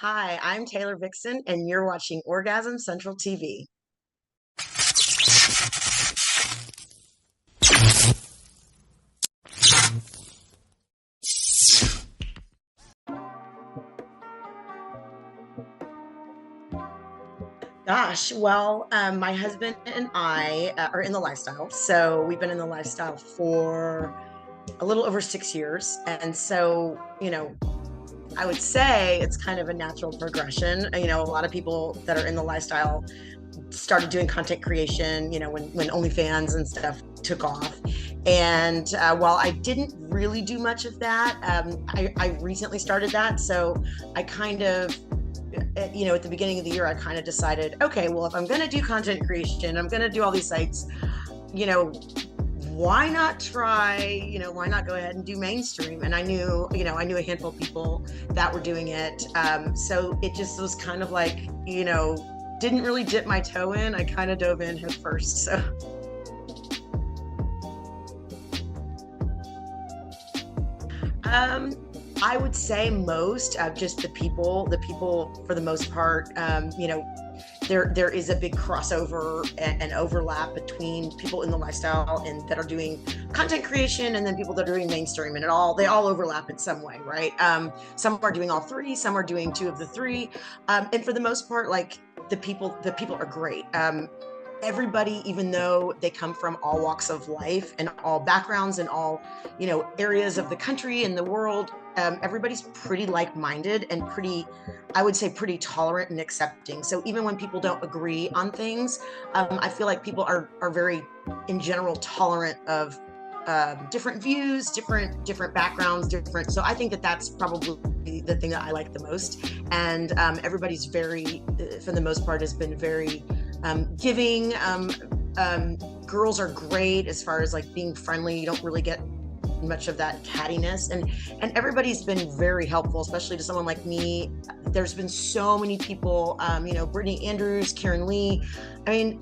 Hi, I'm Taylor Vixxen, and you're watching Orgasm Central TV. Gosh, well, my husband and I are in the lifestyle. So we've been in the lifestyle for a little over 6 years. And so, I would say it's kind of a natural progression. A lot of people that are in the lifestyle started doing content creation, when OnlyFans and stuff took off. And while I didn't really do much of that, I recently started that. So I kind of, at the beginning of the year, I kind of decided, okay, well, if I'm going to do content creation, I'm going to do all these sites, you know, why not try, why not go ahead and do mainstream? And I knew a handful of people that were doing it. So it just was kind of like, didn't really dip my toe in. I kind of dove in head first. So um, I would say most just the people for the most part, there is a big crossover and overlap between people in the lifestyle and that are doing content creation and then people that are doing mainstream, and they all overlap in some way, right? Some are doing all three, some are doing two of the three, and for the most part, like the people are great. Everybody, even though they come from all walks of life and all backgrounds and all areas of the country and the world, everybody's pretty like-minded and pretty, I would say, pretty tolerant and accepting. So even when people don't agree on things, I feel like people are very, in general, tolerant of different views, different backgrounds, different. So I think that that's probably the thing that I like the most. And everybody's very, for the most part, has been very giving. Girls are great as far as like being friendly. You don't really get much of that cattiness, and everybody's been very helpful, especially to someone like me. There's been so many people, Brittany Andrews, Karen Lee. I mean,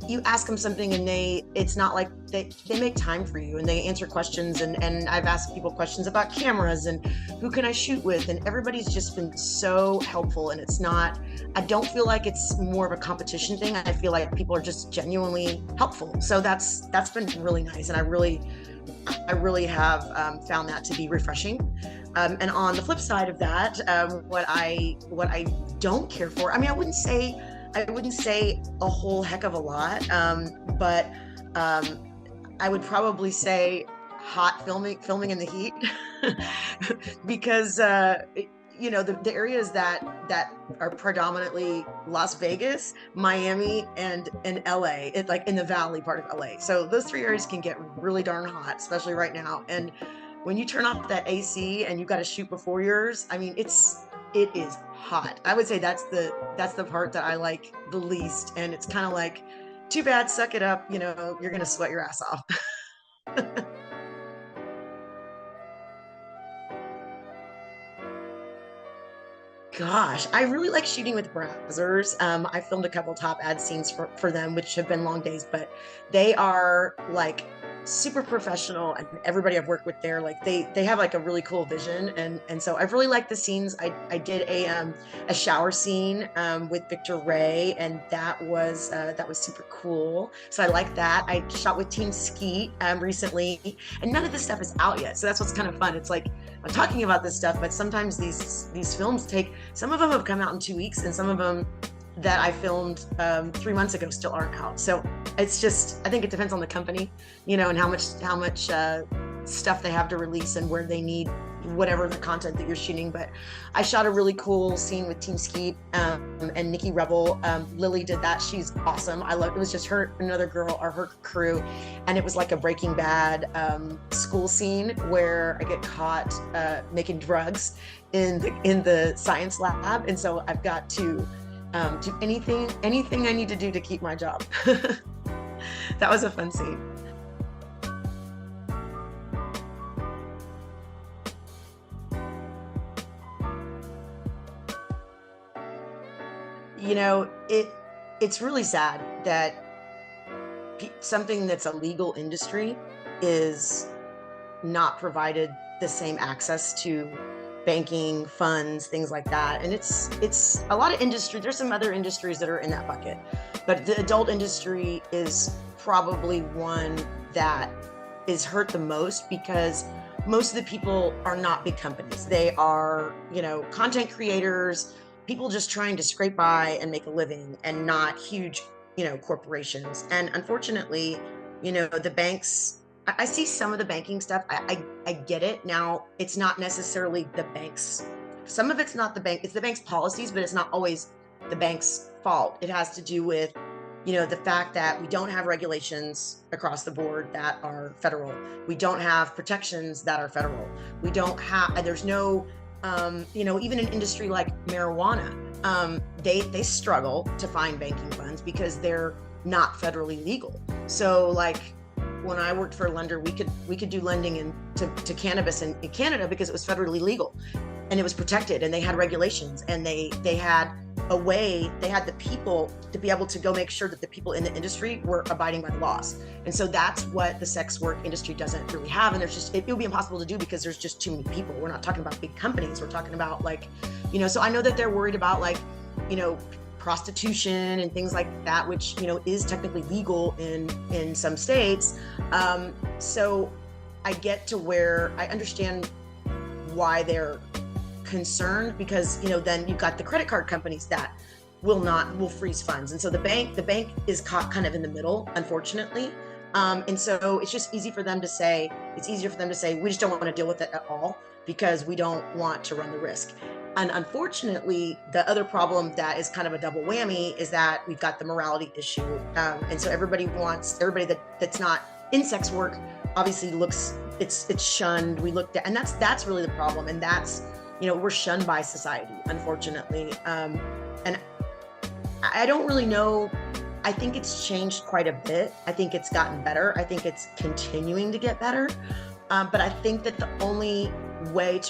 you ask them something and it's not like they make time for you and they answer questions, and I've asked people questions about cameras and who can I shoot with, and everybody's just been so helpful. And I don't feel like it's more of a competition thing. I feel like people are just genuinely helpful. So that's been really nice, and I really have found that to be refreshing. And on the flip side of that, what I don't care for, I mean, I wouldn't say a whole heck of a lot, but I would probably say hot filming in the heat, because the areas that are predominantly Las Vegas, Miami, and LA, like in the valley part of LA. So those three areas can get really darn hot, especially right now. And when you turn off that AC and you got to shoot before yours, I mean, it is hot. I would say that's the part that I like the least. And it's kind of like, too bad, suck it up. You're gonna sweat your ass off. Gosh, I really like shooting with browsers. I filmed a couple top ad scenes for them, which have been long days, but they are like super professional, and everybody I've worked with there, like they have like a really cool vision, and so I've really liked the scenes. I did a shower scene with Victor Ray, and that was super cool. So I like that. I shot with Team Skeet recently, and none of this stuff is out yet, so that's what's kind of fun. It's like I'm talking about this stuff, but sometimes these films take. Some of them have come out in 2 weeks, and some of them that I filmed 3 months ago still aren't out. So it's just, I think it depends on the company, and how much stuff they have to release and where they need whatever the content that you're shooting. But I shot a really cool scene with Team Skeet, and Nikki Rebel. Lily did that. She's awesome. I love it. Was just her, another girl, or her crew, and it was like a Breaking Bad school scene where I get caught making drugs in the science lab, and so I've got to do anything I need to do to keep my job. That was a fun scene. It's really sad that something that's a legal industry is not provided the same access to banking, funds, things like that. And it's a lot of industry. There's some other industries that are in that bucket, but the adult industry is probably one that is hurt the most because most of the people are not big companies. They are, content creators, people just trying to scrape by and make a living, and not huge, corporations. And unfortunately, the banks, I see some of the banking stuff. I get it. Now, it's not necessarily the banks. Some of it's not the bank, it's the bank's policies, but it's not always the bank's fault. It has to do with, the fact that we don't have regulations across the board that are federal. We don't have protections that are federal. We don't have, there's no, even an industry like marijuana, they struggle to find banking funds because they're not federally legal. So like when I worked for a lender, we could do lending to cannabis in Canada because it was federally legal and it was protected, and they had regulations, and they had a way, they had the people to be able to go make sure that the people in the industry were abiding by the laws. And so that's what the sex work industry doesn't really have. And it would be impossible to do because there's just too many people. We're not talking about big companies. We're talking about so I know that they're worried about prostitution and things like that, which, is technically legal in some states. So I get to where I understand why they're concerned, because then you've got the credit card companies that will freeze funds, and so the bank is caught kind of in the middle, unfortunately. And so it's just easier for them to say we just don't want to deal with it at all because we don't want to run the risk. And unfortunately, the other problem that is kind of a double whammy is that we've got the morality issue, and so everybody that's not in sex work obviously it's shunned. We looked at, and that's really the problem, and that's we're shunned by society, unfortunately. And I don't really know. I think it's changed quite a bit. I think it's gotten better. I think it's continuing to get better. But I think that the only way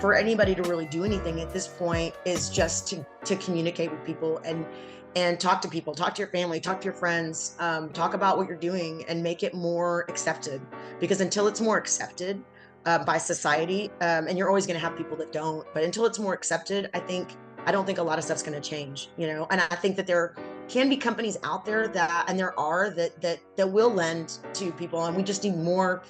for anybody to really do anything at this point is just to communicate with people and talk to people, talk to your family, talk to your friends, talk about what you're doing, and make it more accepted. Because until it's more accepted by society, and you're always going to have people that don't, but until it's more accepted, I don't think a lot of stuff's going to change, and I think that there can be companies out there and there are that will lend to people, and we just need more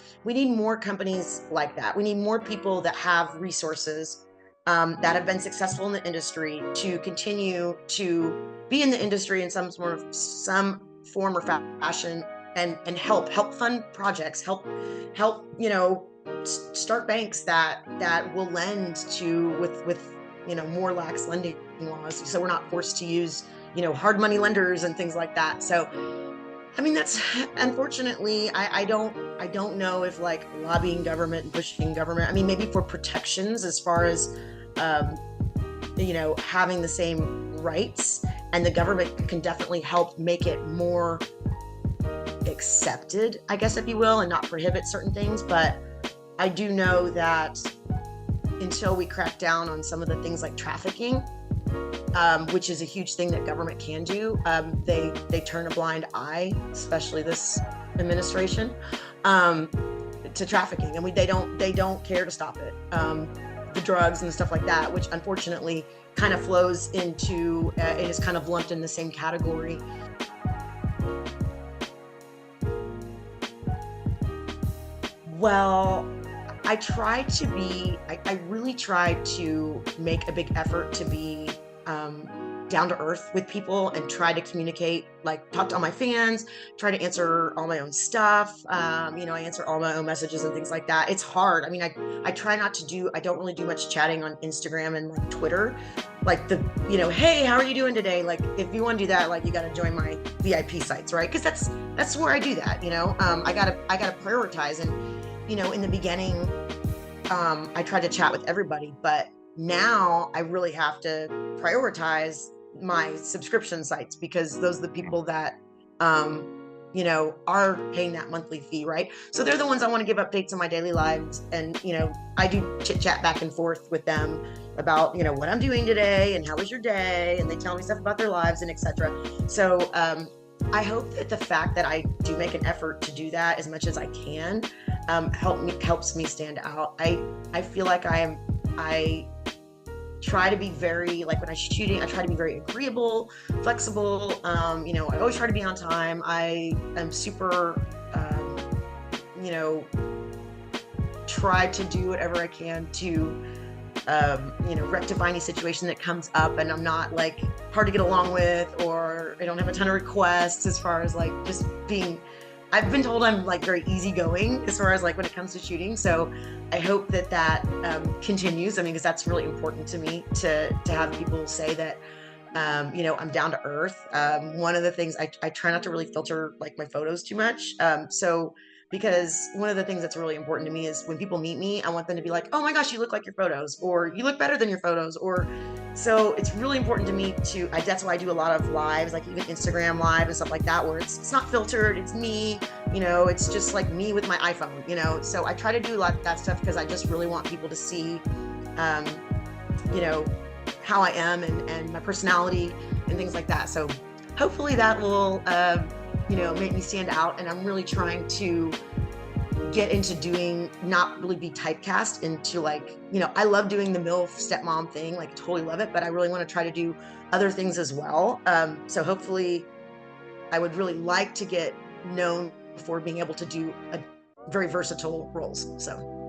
companies like that. We need more people that have resources, that have been successful in the industry, to continue to be in the industry in some form or fashion, and help fund projects, help start banks that will lend to with more lax lending laws, so we're not forced to use hard money lenders and things like that. So that's, unfortunately, I don't know if lobbying government and pushing government, maybe for protections as far as having the same rights, and the government can definitely help make it more accepted, I guess, if you will, and not prohibit certain things. But I do know that until we crack down on some of the things like trafficking, which is a huge thing that government can do, they turn a blind eye, especially this administration, to trafficking, and they don't care to stop it. The drugs and stuff like that, which unfortunately kind of flows into, it is kind of lumped in the same category. Well, I really try to make a big effort to be down to earth with people, and try to communicate, talk to all my fans, try to answer all my own stuff. I answer all my own messages and things like that. It's hard. I try not to I don't really do much chatting on Instagram and Twitter, hey, how are you doing today? If you want to do that, you got to join my VIP sites, right? Because that's where I do that. I gotta prioritize. And in the beginning, I tried to chat with everybody, but now I really have to prioritize my subscription sites, because those are the people that, are paying that monthly fee, right? So they're the ones I want to give updates on my daily lives. And, I do chit chat back and forth with them about, what I'm doing today and how was your day? And they tell me stuff about their lives and etc. So, I hope that the fact that I do make an effort to do that as much as I can, helps me stand out. I feel like I try to be very, like when I'm shooting, I try to be very agreeable, flexible. I always try to be on time. I am super, you know, try to do whatever I can to rectify any situation that comes up, and I'm not like hard to get along with, or I don't have a ton of requests as far as like just being. I've been told I'm like very easygoing as far as like when it comes to shooting. So I hope that continues. I mean, because that's really important to me to have people say that I'm down to earth. One of the things I try not to really filter like my photos too much. So because one of the things that's really important to me is when people meet me, I want them to be like, oh my gosh, you look like your photos, or you look better than your photos, or so it's really important to me that's why I do a lot of lives, like even Instagram live and stuff like that, where it's not filtered, it's me, it's just like me with my iPhone, so I try to do a lot of that stuff because I just really want people to see, um, you know, how I am and my personality and things like that. So hopefully that will, make me stand out. And I'm really trying to get into doing, not really be typecast into like, I love doing the MILF stepmom thing, like totally love it, but I really want to try to do other things as well. So hopefully I would really like to get known for being able to do very versatile roles. So.